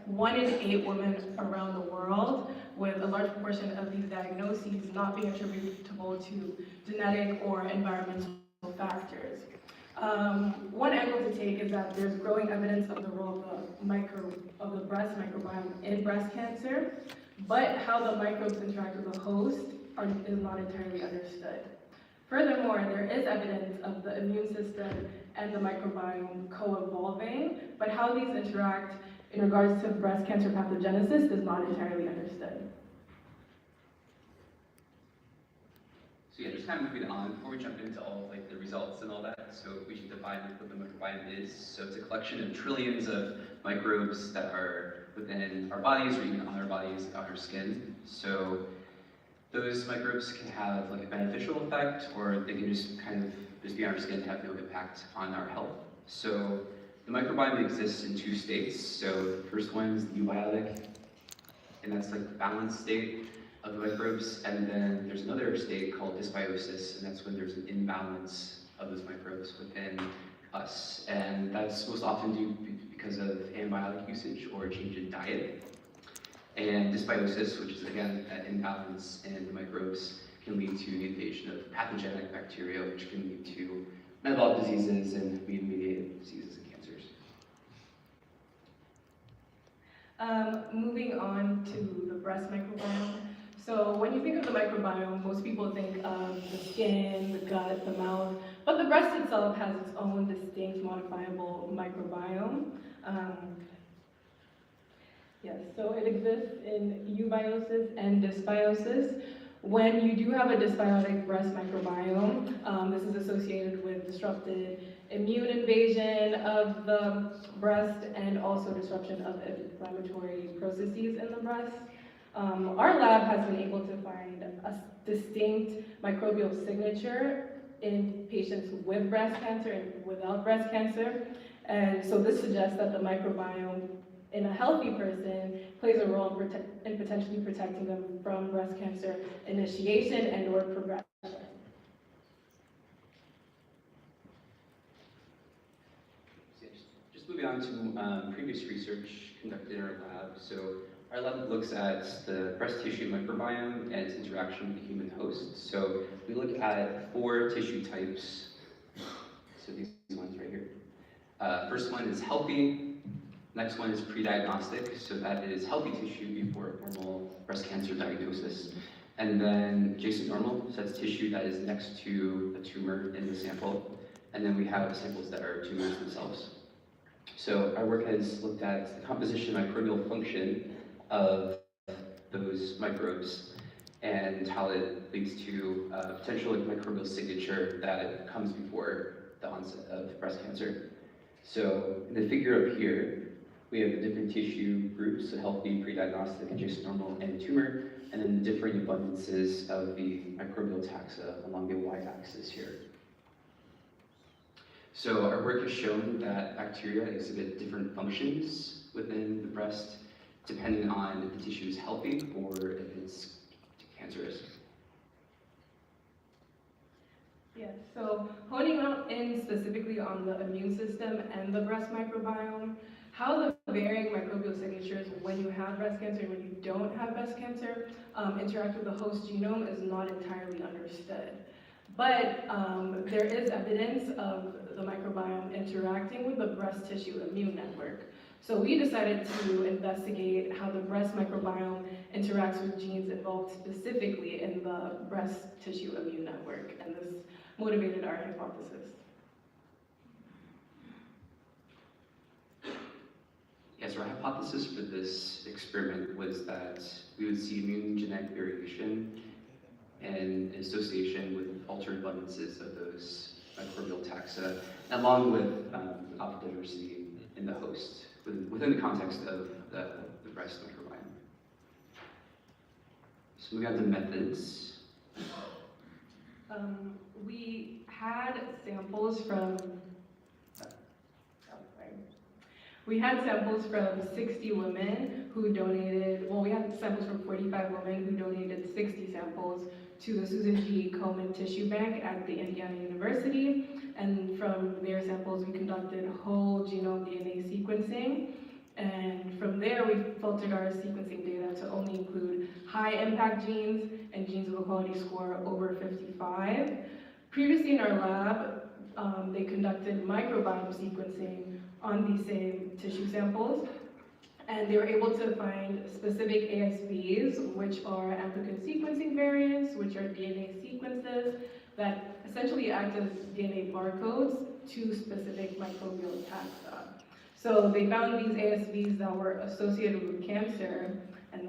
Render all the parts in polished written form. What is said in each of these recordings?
1 in 8 women around the world, with a large proportion of these diagnoses not being attributable to genetic or environmental factors. One angle to take is that there's growing evidence of the role of the breast microbiome in breast cancer, but how the microbes interact with the host is not entirely understood. Furthermore, there is evidence of the immune system and the microbiome co-evolving, but how these interact in regards to breast cancer pathogenesis is not entirely understood. So yeah, just kind of moving on, before we jump into all like the results and all that, so we should define what the microbiome is. So it's a collection of trillions of microbes that are within our bodies or even on our bodies, on our skin. So those microbes can have like a beneficial effect, or they can just kind of just be on our skin and have no impact on our health. So the microbiome exists in 2 states. So the first one is the eubiotic, and that's like the balanced state of the microbes, and then there's another state called dysbiosis, and that's when there's an imbalance of those microbes within us, and that's most often due because of antibiotic usage or a change in diet. And dysbiosis, which is again an imbalance in the microbes, can lead to the invasion of pathogenic bacteria, which can lead to metabolic diseases and immune-mediated diseases and cancers. Moving on to the breast microbiome. So when you think of the microbiome, most people think of the skin, the gut, the mouth, but the breast itself has its own distinct modifiable microbiome. Yes, so it exists in eubiosis and dysbiosis. When you do have a dysbiotic breast microbiome, this is associated with disrupted immune invasion of the breast and also disruption of inflammatory processes in the breast. Our lab has been able to find a distinct microbial signature in patients with breast cancer and without breast cancer. And so this suggests that the microbiome in a healthy person plays a role in potentially protecting them from breast cancer initiation and or progression. Just moving on to previous research conducted in our lab. So our lab looks at the breast tissue microbiome and its interaction with the human host. So we look at 4 tissue types. So these ones right here. First one is healthy. Next one is pre-diagnostic, so that is healthy tissue before formal breast cancer diagnosis. And then adjacent normal, so that's tissue that is next to a tumor in the sample. And then we have samples that are tumors themselves. So our work has looked at the composition and microbial function of those microbes and how it leads to a potential microbial signature that comes before the onset of breast cancer. So in the figure up here, we have the different tissue groups, so healthy, pre-diagnostic, adjacent normal, and tumor, and then the differing abundances of the microbial taxa along the y-axis here. So our work has shown that bacteria exhibit different functions within the breast, depending on if the tissue is healthy or if it's cancerous. Yes, so honing in specifically on the immune system and the breast microbiome, how the varying microbial signatures when you have breast cancer and when you don't have breast cancer interact with the host genome is not entirely understood. But there is evidence of the microbiome interacting with the breast tissue immune network. So we decided to investigate how the breast microbiome interacts with genes involved specifically in the breast tissue immune network, and this motivated our hypothesis. Yes, our hypothesis for this experiment was that we would see immune genetic variation and association with altered abundances of those microbial taxa, along with alpha diversity in the host, within the context of the breast microbiome. So moving on to methods. We had samples from 60 women who donated, well, we had samples from 45 women who donated 60 samples to the Susan G. Komen Tissue Bank at the Indiana University. And from their samples, we conducted whole genome DNA sequencing. And from there, we filtered our sequencing data to only include high-impact genes and genes with a quality score over 55. Previously in our lab, they conducted microbiome sequencing on these same tissue samples, and they were able to find specific ASVs, which are amplicon sequencing variants, which are DNA sequences that essentially act as DNA barcodes to specific microbial taxa. So they found these ASVs that were associated with cancer, and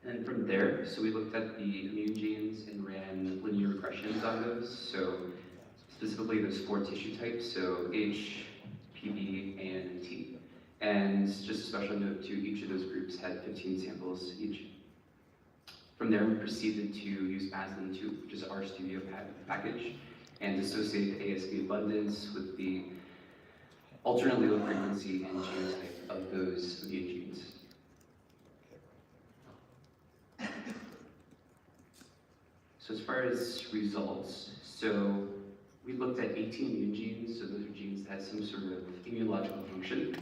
And from there, so we looked at the immune genes and ran linear regressions on those. So specifically those 4 tissue types, so H, PB, and T. And just a special note too, each of those groups had 15 samples each. From there, we proceeded to use MASLN2, which is our studio package, and associate the ASV abundance with the alternate allele frequency and genotype of those immune genes. So as far as results, so we looked at 18 immune genes, so those are genes that had some sort of immunological function.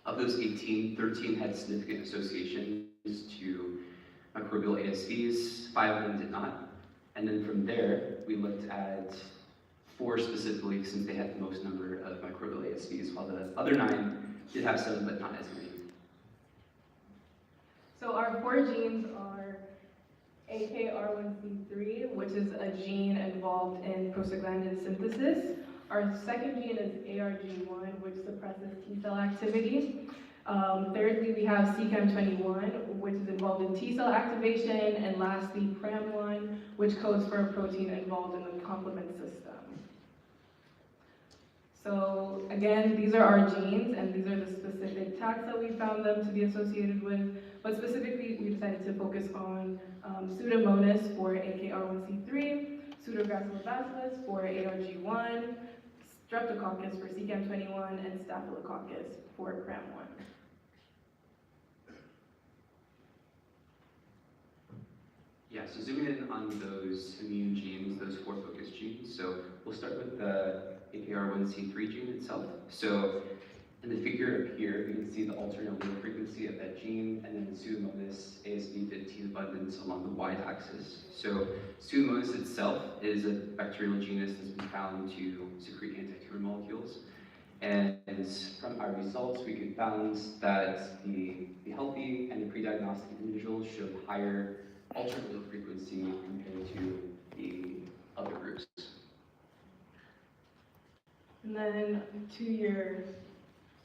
Of those 18, 13 had significant associations to microbial ASVs, 5 of them did not. And then from there, we looked at 4 specifically, since they had the most number of microbial ASVs, while the other 9 did have some, but not as many. so our 4 genes are AKR1C3, which is a gene involved in prostaglandin synthesis. Our second gene is ARG1, which suppresses T-cell activity. Thirdly, we have CCAM21, which is involved in T-cell activation. And lastly, PRAM1, which codes for a protein involved in the complement system. So again, these are our genes, and these are the specific taxa we found them to be associated with. But specifically, we decided to focus on Pseudomonas for AKR1C3, Pseudograssula for ARG1, Streptococcus for CCAM21, and Staphylococcus for PRAM1. Yeah, so zooming in on those immune genes, those 4 focus genes. So we'll start with the AKR1C3 gene itself. So in the figure up here, you can see the alternate allele frequency of that gene, and then the Pseudomonas ASV15 abundance along the y-axis. So Pseudomonas itself is a bacterial genus that's been found to secrete anti-tumor molecules. And from our results, we could found that the healthy and the pre-diagnostic individuals showed higher alternate allele frequency compared to the other groups. And then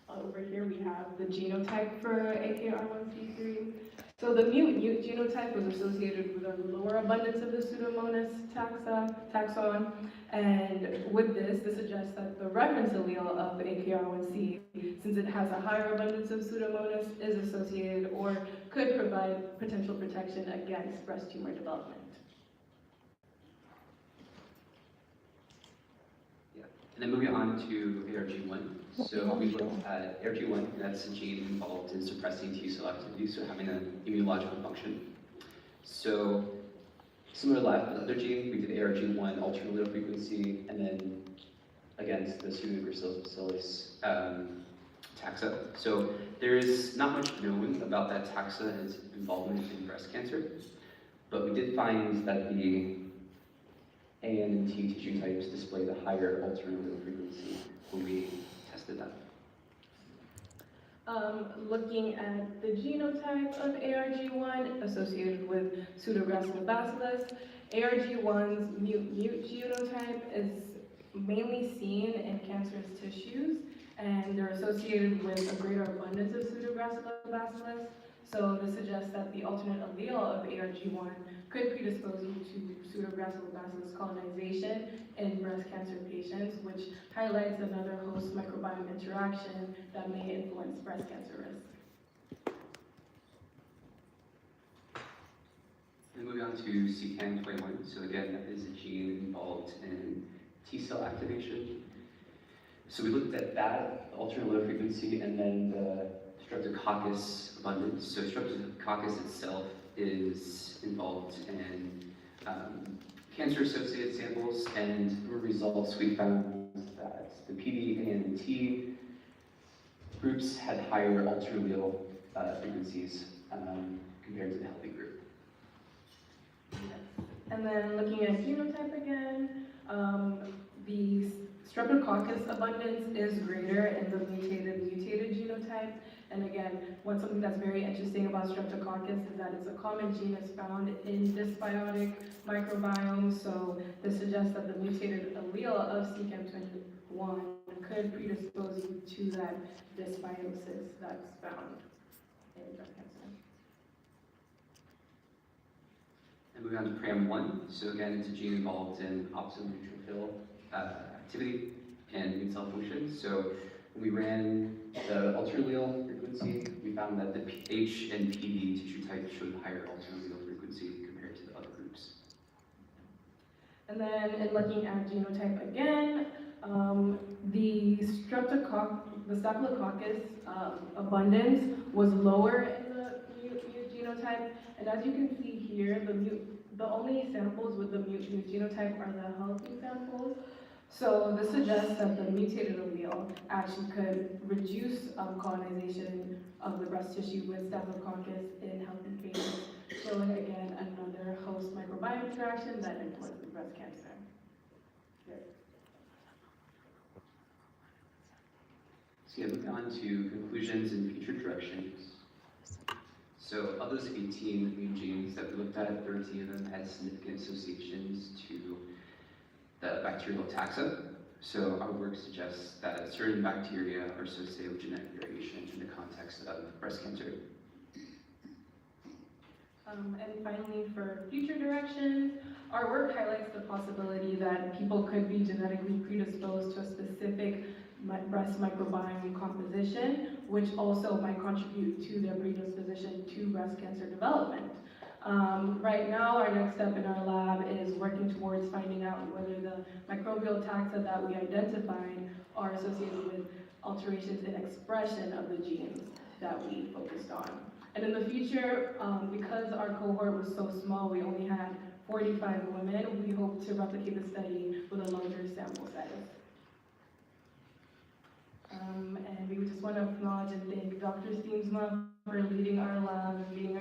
over here we have the genotype for AKR1C3. So the mutant genotype was associated with a lower abundance of the Pseudomonas taxon, and with this suggests that the reference allele of AKR1C, since it has a higher abundance of Pseudomonas, is associated or could provide potential protection against breast tumor development. And then moving on to ARG1. So we looked at ARG1, that's a gene involved in suppressing T-cell activity, so having an immunological function. So similar to the other gene, we did ARG1 alternate allele frequency, and then against the Pseudograssula bacillus taxa. So there is not much known about that taxa and its involvement in breast cancer, but we did find that the A and T tissue types display the higher alternate allele frequency when we tested that. Looking at the genotype of ARG1 associated with Pseudograssula bacillus, ARG1's mute genotype is mainly seen in cancerous tissues, and they're associated with a greater abundance of Pseudograssula bacillus. So this suggests that the alternate allele of ARG1 could predispose you to Pseudograssula bacillus colonization in breast cancer patients, which highlights another host microbiome interaction that may influence breast cancer risk. And moving on to CCAM21. So again, that is a gene involved in T-cell activation. So we looked at that, the alternate allele frequency, and then the Streptococcus abundance. So Streptococcus itself is involved in cancer-associated samples, and in results we found that the PB, A, and T groups had higher ultra-allele frequencies compared to the healthy group. And then looking at genotype again, the Streptococcus abundance is greater in the mutated genotype. And again, something that's very interesting about Streptococcus is that it's a common genus found in dysbiotic microbiomes. So this suggests that the mutated allele of CCAM21 could predispose you to that dysbiosis that's found in breast cancer. And moving on to PRAM1. So again, it's a gene involved in optimal neutrophil activity and immune cell function. So when we ran the ultra-allele frequency, we found that the H and PD tissue types showed higher ultra-allele frequency compared to the other groups. And then in looking at genotype again, the Staphylococcus abundance was lower in the mute genotype. And as you can see here, the only samples with the mute genotype are the healthy samples. So this suggests that the mutated allele actually could reduce colonization of the breast tissue with Staphylococcus in healthy patients, showing again another host microbiome interaction that influences breast cancer. So yeah, moving on to conclusions and future directions. So of those 18 immune genes that we looked at, 13 of them had significant associations to the bacterial taxa. So our work suggests that certain bacteria are associated with genetic variation in the context of breast cancer. And finally, for future directions, our work highlights the possibility that people could be genetically predisposed to a specific breast microbiome composition, which also might contribute to their predisposition to breast cancer development. Right now, our next step in our lab is working towards finding out whether the microbial taxa that we identified are associated with alterations in expression of the genes that we focused on. And in the future, because our cohort was so small, we only had 45 women, we hope to replicate the study with a larger sample size. And we just want to acknowledge and thank Dr. Steensma for leading our lab and being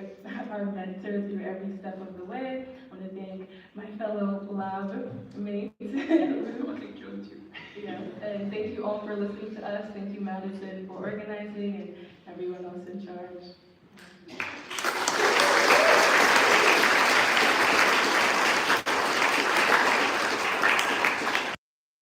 our mentor through every step of the way. I want to thank my fellow lab mates. I want to thank Joan too. Yes, and thank you all for listening to us. Thank you, Madison, for organizing, and everyone else in charge.